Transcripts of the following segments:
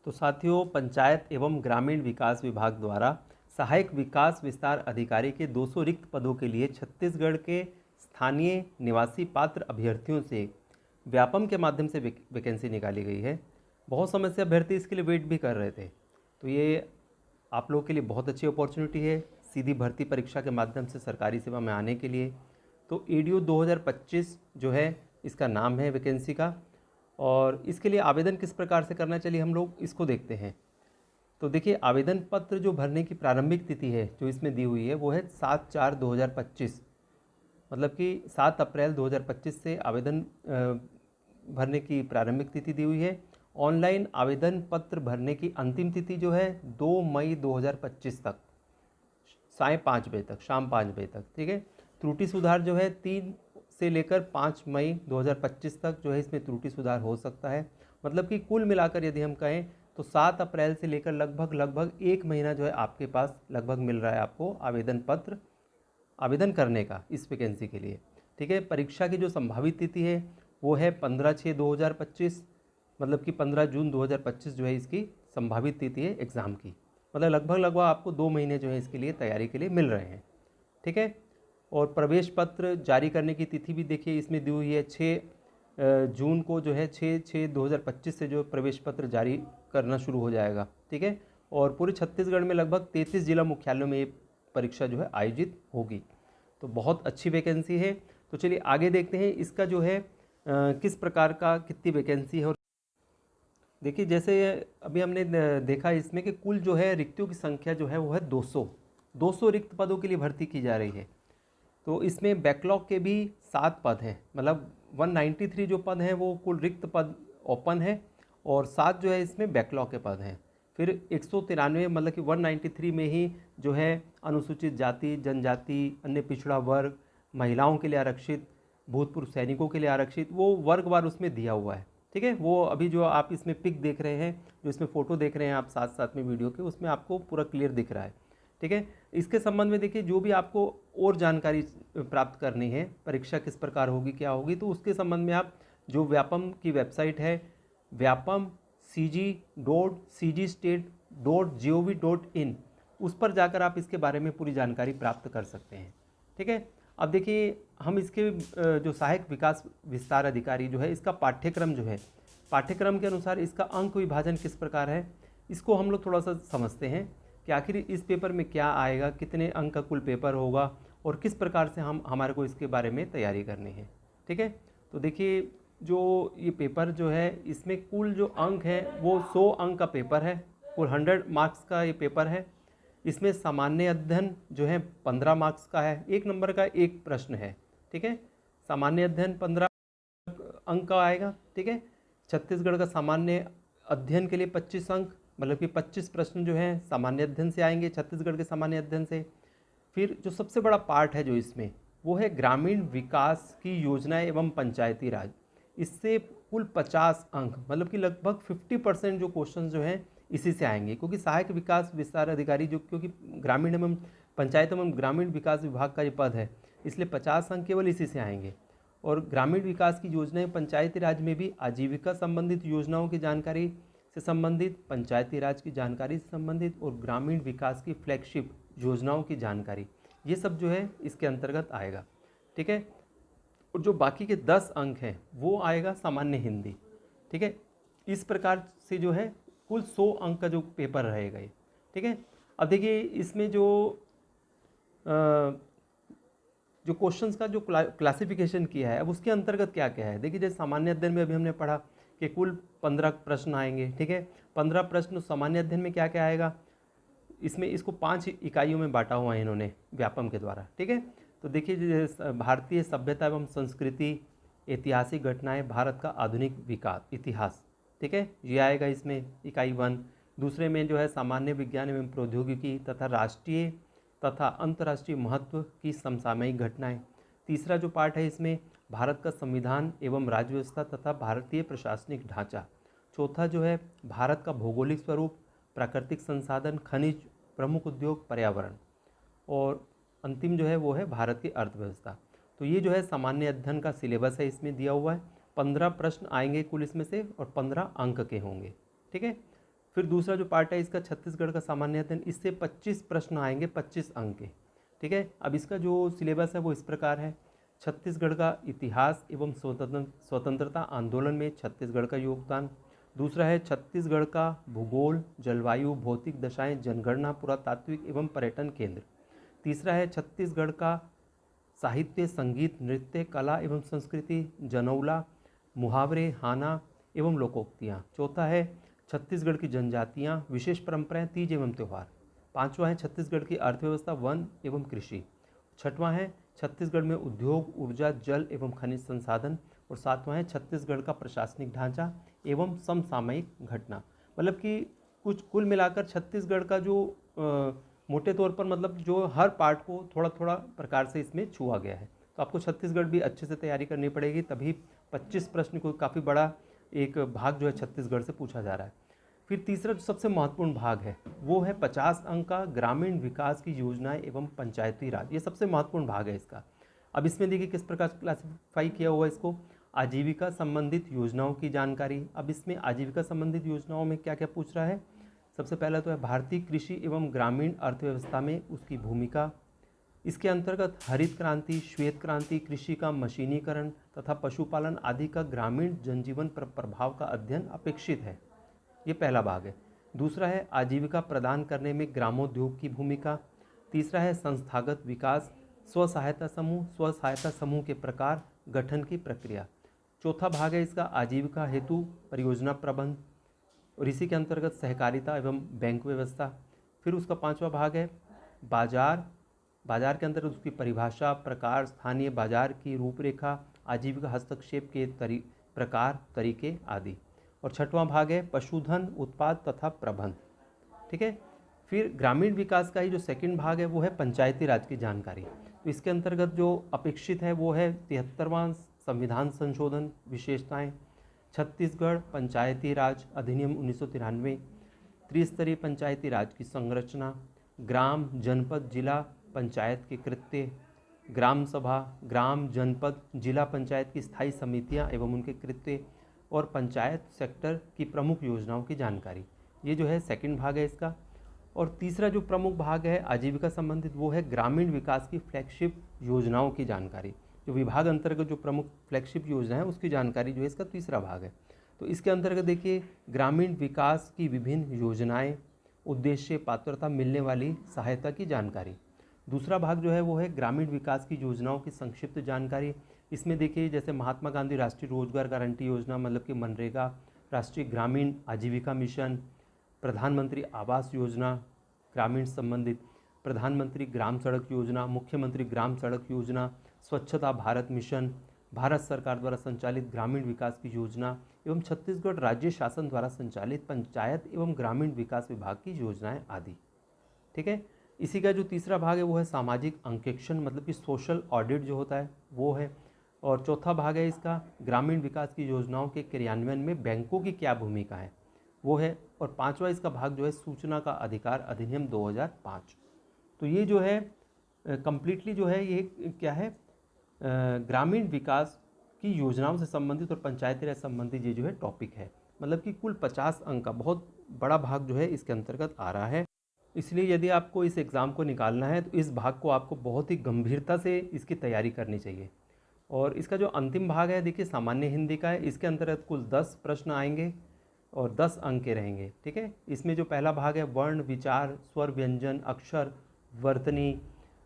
तो साथियों, पंचायत एवं ग्रामीण विकास विभाग द्वारा सहायक विकास विस्तार अधिकारी के 200 रिक्त पदों के लिए छत्तीसगढ़ के स्थानीय निवासी पात्र अभ्यर्थियों से व्यापम के माध्यम से वैकेंसी निकाली गई है। बहुत समय से अभ्यर्थी इसके लिए वेट भी कर रहे थे, तो ये आप लोगों के लिए बहुत अच्छी अपॉर्चुनिटी है सीधी भर्ती परीक्षा के माध्यम से सरकारी सेवा में आने के लिए। तो एडीओ 2025 जो है इसका नाम है वैकेंसी का, और इसके लिए आवेदन किस प्रकार से करना, चलिए हम लोग इसको देखते हैं। तो देखिए, आवेदन पत्र जो भरने की प्रारंभिक तिथि है जो इसमें दी हुई है वो है 7/4/2025, मतलब कि 7 अप्रैल 2025 से आवेदन भरने की प्रारंभिक तिथि दी हुई है। ऑनलाइन आवेदन पत्र भरने की अंतिम तिथि जो है 2 मई 2025 तक, साय 5 बजे तक, शाम 5 बजे तक, ठीक है। त्रुटि सुधार जो है 3 से लेकर 5 मई 2025 तक जो है इसमें त्रुटि सुधार हो सकता है। मतलब कि कुल मिलाकर यदि हम कहें तो 7 अप्रैल से लेकर लगभग 1 महीना जो है आपके पास लगभग मिल रहा है आपको आवेदन पत्र आवेदन करने का इस वैकेंसी के लिए, ठीक है। परीक्षा की जो संभावित तिथि है वो है 15/6/2025, मतलब कि 15 जून 2025 जो है इसकी संभावित तिथि है एग्ज़ाम की। मतलब लगभग आपको 2 महीने जो है इसके लिए तैयारी के लिए मिल रहे हैं, ठीक है। और प्रवेश पत्र जारी करने की तिथि भी देखिए इसमें दी हुई है 6 जून को जो है 6/6/2025 से जो प्रवेश पत्र जारी करना शुरू हो जाएगा, ठीक है। और पूरे छत्तीसगढ़ में लगभग 33 जिला मुख्यालयों में ये परीक्षा जो है आयोजित होगी। तो बहुत अच्छी वैकेंसी है। तो चलिए आगे देखते हैं इसका जो है किस प्रकार का कितनी वैकेंसी है। और देखिए, जैसे अभी हमने देखा इसमें कि कुल जो है रिक्तियों की संख्या जो है वो है 200 रिक्त पदों के लिए भर्ती की जा रही है। तो इसमें बैकलॉग के भी 7 पद हैं, मतलब 193 जो पद हैं वो कुल रिक्त पद ओपन है, और 7 जो है इसमें बैकलॉग के पद हैं। फिर 193 मतलब कि 193 में ही जो है अनुसूचित जाति, जनजाति, अन्य पिछड़ा वर्ग, महिलाओं के लिए आरक्षित, भूतपूर्व सैनिकों के लिए आरक्षित, वो वर्गवार उसमें दिया हुआ है, ठीक है। वो अभी जो आप इसमें पिक देख रहे हैं, जो इसमें फ़ोटो देख रहे हैं आप साथ साथ में वीडियो के, उसमें आपको पूरा क्लियर दिख रहा है, ठीक है। इसके संबंध में देखिए, जो भी आपको और जानकारी प्राप्त करनी है परीक्षा किस प्रकार होगी क्या होगी, तो उसके संबंध में आप जो व्यापम की वेबसाइट है vyapam.cg.cgstate.gov.in, उस पर जाकर आप इसके बारे में पूरी जानकारी प्राप्त कर सकते हैं, ठीक है। अब देखिए, हम इसके जो सहायक विकास विस्तार अधिकारी जो है इसका पाठ्यक्रम जो है, पाठ्यक्रम के अनुसार इसका अंक विभाजन किस प्रकार है, इसको हम लोग थोड़ा सा समझते हैं कि आखिर इस पेपर में क्या आएगा, कितने अंक का कुल पेपर होगा, और किस प्रकार से हमारे को इसके बारे में तैयारी करनी है, ठीक है। तो देखिए, जो ये पेपर जो है इसमें कुल जो अंक है वो 100 अंक का पेपर है, कुल 100 मार्क्स का ये पेपर है। इसमें सामान्य अध्ययन जो है 15 मार्क्स का है, 1 नंबर का एक प्रश्न है, ठीक है। सामान्य अध्ययन 15 अंक का आएगा, ठीक है। छत्तीसगढ़ का सामान्य अध्ययन के लिए 25 अंक, मतलब कि 25 प्रश्न जो हैं सामान्य अध्ययन से आएंगे, छत्तीसगढ़ के सामान्य अध्ययन से। फिर जो सबसे बड़ा पार्ट है जो इसमें, वो है ग्रामीण विकास की योजनाएं एवं पंचायती राज। इससे कुल 50 अंक, मतलब कि लगभग 50% जो क्वेश्चन जो हैं इसी से आएंगे, क्योंकि सहायक विकास विस्तार अधिकारी जो, क्योंकि ग्रामीण एवं पंचायत एवं ग्रामीण विकास विभाग का ये पद है, इसलिए 50 अंक केवल इसी से आएंगे। और ग्रामीण विकास की योजनाएं पंचायती राज में भी आजीविका संबंधित योजनाओं की जानकारी से संबंधित, पंचायती राज की जानकारी से संबंधित, और ग्रामीण विकास की फ्लैगशिप योजनाओं की जानकारी, ये सब जो है इसके अंतर्गत आएगा, ठीक है। और जो बाकी के 10 अंक हैं वो आएगा सामान्य हिंदी, ठीक है। इस प्रकार से जो है कुल 100 अंक का जो पेपर रहेगा ये, ठीक है। अब देखिए, इसमें जो क्वेश्चंस का जो क्लासिफिकेशन किया है, अब उसके अंतर्गत क्या क्या है। देखिए, जैसे सामान्य अध्ययन में अभी हमने पढ़ा कि कुल 15 प्रश्न आएंगे, ठीक है। 15 प्रश्न सामान्य अध्ययन में क्या क्या आएगा, इसमें इसको 5 इकाइयों में बांटा हुआ है इन्होंने व्यापम के द्वारा, ठीक है। तो देखिए, भारतीय सभ्यता एवं संस्कृति, ऐतिहासिक घटनाएं, भारत का आधुनिक विकास इतिहास, ठीक है, ये आएगा इसमें इकाई 1। दूसरे में जो है सामान्य विज्ञान एवं प्रौद्योगिकी तथा राष्ट्रीय तथा अंतर्राष्ट्रीय महत्व की समसामयिक घटनाएं। तीसरा जो पार्ट है इसमें भारत का संविधान एवं राज्य व्यवस्था तथा भारतीय प्रशासनिक ढांचा। चौथा जो है भारत का भौगोलिक स्वरूप, प्राकृतिक संसाधन, खनिज, प्रमुख उद्योग, पर्यावरण। और अंतिम जो है वो है भारत की अर्थव्यवस्था। तो ये जो है सामान्य अध्ययन का सिलेबस है, इसमें दिया हुआ है। 15 प्रश्न आएंगे कुल इसमें से, और 15 अंक के होंगे, ठीक है। फिर दूसरा जो पार्ट है इसका छत्तीसगढ़ का सामान्य अध्ययन, इससे 25 प्रश्न आएंगे, 25 अंक के। ठीक है, अब इसका जो सिलेबस है वो इस प्रकार है। छत्तीसगढ़ का इतिहास एवं स्वतंत्रता आंदोलन में छत्तीसगढ़ का योगदान। दूसरा है छत्तीसगढ़ का भूगोल, जलवायु, भौतिक दशाएं, जनगणना, पुरातात्विक एवं पर्यटन केंद्र। तीसरा है छत्तीसगढ़ का साहित्य, संगीत, नृत्य, कला एवं संस्कृति, जनौला, मुहावरे, हाना एवं लोकोक्तियाँ। चौथा है छत्तीसगढ़ की जनजातियाँ, विशेष परंपराएं, तीज एवं त्यौहार। पांचवा है छत्तीसगढ़ की अर्थव्यवस्था, वन एवं कृषि। छठवां है छत्तीसगढ़ में उद्योग, ऊर्जा, जल एवं खनिज संसाधन। और सातवां है छत्तीसगढ़ का प्रशासनिक ढांचा एवं समसामयिक घटना। मतलब कि कुछ कुल मिलाकर छत्तीसगढ़ का जो मोटे तौर पर मतलब जो हर पार्ट को थोड़ा थोड़ा प्रकार से इसमें छुआ गया है। तो आपको छत्तीसगढ़ भी अच्छे से तैयारी करनी पड़ेगी, तभी 25 प्रश्न को काफ़ी बड़ा एक भाग जो है छत्तीसगढ़ से पूछा जा रहा है। फिर तीसरा जो सबसे महत्वपूर्ण भाग है वो है 50 अंक का ग्रामीण विकास की योजनाएं एवं पंचायती राज। ये सबसे महत्वपूर्ण भाग है इसका। अब इसमें देखिए किस प्रकार क्लासिफाई किया हुआ है इसको। आजीविका संबंधित योजनाओं की जानकारी। अब इसमें आजीविका संबंधित योजनाओं में क्या क्या पूछ रहा है। सबसे पहला तो है भारतीय कृषि एवं ग्रामीण अर्थव्यवस्था में उसकी भूमिका। इसके अंतर्गत हरित क्रांति, श्वेत क्रांति, कृषि का मशीनीकरण तथा पशुपालन आदि का ग्रामीण जनजीवन पर प्रभाव का अध्ययन अपेक्षित है। ये पहला भाग है। दूसरा है आजीविका प्रदान करने में ग्रामोद्योग की भूमिका। तीसरा है संस्थागत विकास, स्व सहायता समूह के प्रकार, गठन की प्रक्रिया। चौथा भाग है इसका आजीविका हेतु परियोजना प्रबंध, और इसी के अंतर्गत सहकारिता एवं बैंक व्यवस्था। फिर उसका पांचवा भाग है बाजार के अंतर्गत उसकी परिभाषा, प्रकार, स्थानीय बाजार की रूपरेखा, आजीविका हस्तक्षेप के प्रकार, तरीके आदि। और छठवां भाग है पशुधन उत्पाद तथा प्रबंध। ठीक है, फिर ग्रामीण विकास का ही जो सेकंड भाग है वो है पंचायती राज की जानकारी। तो इसके अंतर्गत जो अपेक्षित है वो है 73वां संविधान संशोधन, विशेषताएं, छत्तीसगढ़ पंचायती राज अधिनियम 1993, त्रिस्तरीय पंचायती राज की संरचना, ग्राम, जनपद, जिला पंचायत के कृत्य, ग्राम सभा, ग्राम, जनपद, जिला पंचायत की स्थायी समितियां एवं उनके कृत्य, और पंचायत सेक्टर की प्रमुख योजनाओं की जानकारी। ये जो है सेकंड भाग है इसका। और तीसरा जो प्रमुख भाग है आजीविका संबंधित वो है ग्रामीण विकास की फ्लैगशिप योजनाओं की जानकारी। जो विभाग अंतर्गत जो प्रमुख फ्लैगशिप योजना है उसकी जानकारी जो है इसका तीसरा भाग है। तो इसके अंतर्गत देखिए ग्रामीण विकास की विभिन्न योजनाएं, उद्देश्य, पात्रता, मिलने वाली सहायता की जानकारी। दूसरा भाग जो है वो है ग्रामीण विकास की योजनाओं की संक्षिप्त जानकारी। इसमें देखिए जैसे महात्मा गांधी राष्ट्रीय रोजगार गारंटी योजना मतलब कि मनरेगा, राष्ट्रीय ग्रामीण आजीविका मिशन, प्रधानमंत्री आवास योजना ग्रामीण संबंधित, प्रधानमंत्री ग्राम सड़क योजना, मुख्यमंत्री ग्राम सड़क योजना, स्वच्छता भारत मिशन, भारत सरकार द्वारा संचालित ग्रामीण विकास की योजना एवं छत्तीसगढ़ राज्य शासन द्वारा संचालित पंचायत एवं ग्रामीण विकास विभाग की योजनाएं आदि। ठीक है, इसी का जो तीसरा भाग है वो है सामाजिक अंकेक्षण मतलब कि सोशल ऑडिट जो होता है वो है। और चौथा भाग है इसका ग्रामीण विकास की योजनाओं के क्रियान्वयन में बैंकों की क्या भूमिका है वो है। और पांचवा इसका भाग जो है सूचना का अधिकार अधिनियम 2005। तो ये जो है कंप्लीटली जो है ये क्या है ग्रामीण विकास की योजनाओं से संबंधित और पंचायती राज संबंधित ये जो है टॉपिक है। मतलब कि कुल 50 अंक का बहुत बड़ा भाग जो है इसके अंतर्गत आ रहा है। इसलिए यदि आपको इस एग्ज़ाम को निकालना है तो इस भाग को आपको बहुत ही गंभीरता से इसकी तैयारी करनी चाहिए। और इसका जो अंतिम भाग है देखिए सामान्य हिंदी का है। इसके अंतर्गत कुल 10 प्रश्न आएंगे और 10 अंक के रहेंगे। ठीक है, इसमें जो पहला भाग है वर्ण, विचार, स्वर, व्यंजन, अक्षर, वर्तनी,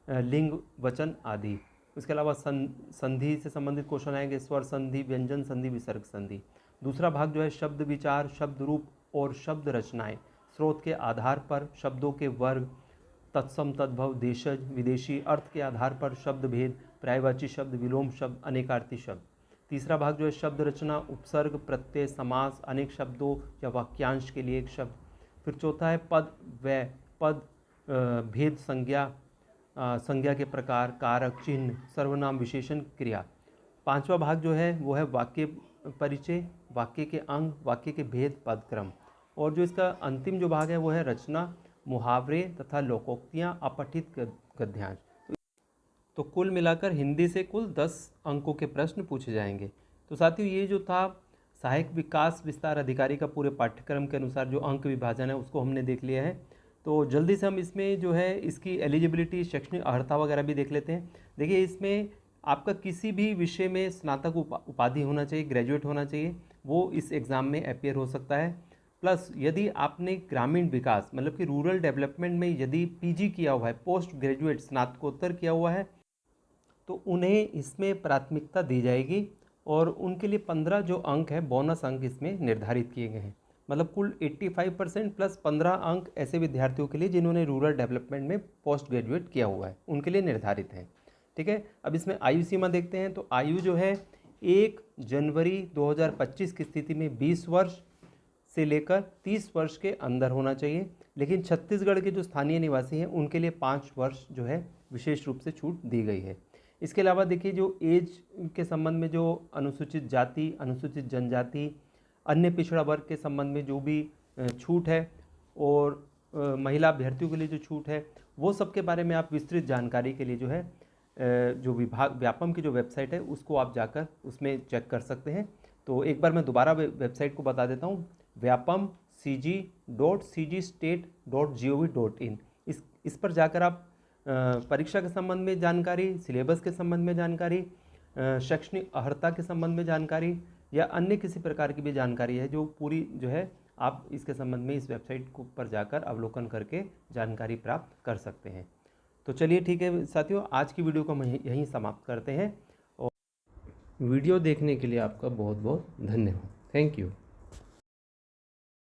लिंग, वचन आदि। इसके अलावा संधि से संबंधित क्वेश्चन आएंगे, स्वर संधि, व्यंजन संधि, विसर्ग संधि। दूसरा भाग जो है शब्द विचार, शब्द रूप और शब्द रचनाएं, स्रोत के आधार पर शब्दों के वर्ग, तत्सम, तद्भव, देशज, विदेशी, अर्थ के आधार पर शब्द भेद, पर्यायवाची शब्द, विलोम शब्द, अनेकार्थी शब्द। तीसरा भाग जो है शब्द रचना, उपसर्ग, प्रत्यय, समास, अनेक शब्दों या वाक्यांश के लिए एक शब्द। फिर चौथा है पद, व्यय, पद, भेद, संज्ञा, संज्ञा के प्रकार, कारक, चिन्ह, सर्वनाम, विशेषण, क्रिया। पांचवा भाग जो है वो है वाक्य परिचय, वाक्य के अंग, वाक्य के भेद, पद क्रम। और जो इसका अंतिम जो भाग है वो है रचना, मुहावरे तथा लोकोक्तियाँ, अपठित गद्यांश। तो कुल मिलाकर हिंदी से कुल 10 अंकों के प्रश्न पूछे जाएंगे। तो साथियों ये जो था सहायक विकास विस्तार अधिकारी का पूरे पाठ्यक्रम के अनुसार जो अंक विभाजन है उसको हमने देख लिया है। तो जल्दी से हम इसमें जो है इसकी एलिजिबिलिटी, शैक्षणिक अर्हता वगैरह भी देख लेते हैं। देखिए, इसमें आपका किसी भी विषय में स्नातक उपाधि होना चाहिए, ग्रेजुएट होना चाहिए, वो इस एग्ज़ाम में अपीयर हो सकता है। प्लस यदि आपने ग्रामीण विकास मतलब कि रूरल डेवलपमेंट में यदि पीजी किया हुआ है, पोस्ट ग्रेजुएट स्नातकोत्तर किया हुआ है, तो उन्हें इसमें प्राथमिकता दी जाएगी और उनके लिए 15 जो अंक है बोनस अंक इसमें निर्धारित किए गए हैं। मतलब कुल 85% प्लस 15 अंक ऐसे विद्यार्थियों के लिए जिन्होंने रूरल डेवलपमेंट में पोस्ट ग्रेजुएट किया हुआ है उनके लिए निर्धारित है। ठीक है, अब इसमें आयु सीमा देखते हैं। तो आयु जो है 1 जनवरी 2025 की स्थिति में 20 वर्ष से लेकर 30 वर्ष के अंदर होना चाहिए। लेकिन छत्तीसगढ़ के जो स्थानीय निवासी हैं उनके लिए 5 वर्ष जो है विशेष रूप से छूट दी गई है। इसके अलावा देखिए, जो एज के संबंध में जो अनुसूचित जाति, अनुसूचित जनजाति, अन्य पिछड़ा वर्ग के संबंध में जो भी छूट है और महिला अभ्यर्थियों के लिए जो छूट है, वो सब के बारे में आप विस्तृत जानकारी के लिए जो है जो विभाग व्यापम की जो वेबसाइट है उसको आप जाकर उसमें चेक कर सकते हैं। तो एक बार मैं दोबारा वेबसाइट को बता देता हूँ, vyapam.cg.state.gov.in। इस पर जाकर आप परीक्षा के संबंध में जानकारी, सिलेबस के संबंध में जानकारी, शैक्षणिक अर्हता के संबंध में जानकारी या अन्य किसी प्रकार की भी जानकारी है जो पूरी जो है आप इसके संबंध में इस वेबसाइट को पर जाकर अवलोकन करके जानकारी प्राप्त कर सकते हैं। तो चलिए ठीक है साथियों, आज की वीडियो को हम यहीं समाप्त करते हैं और वीडियो देखने के लिए आपका बहुत बहुत धन्यवाद। Thank you.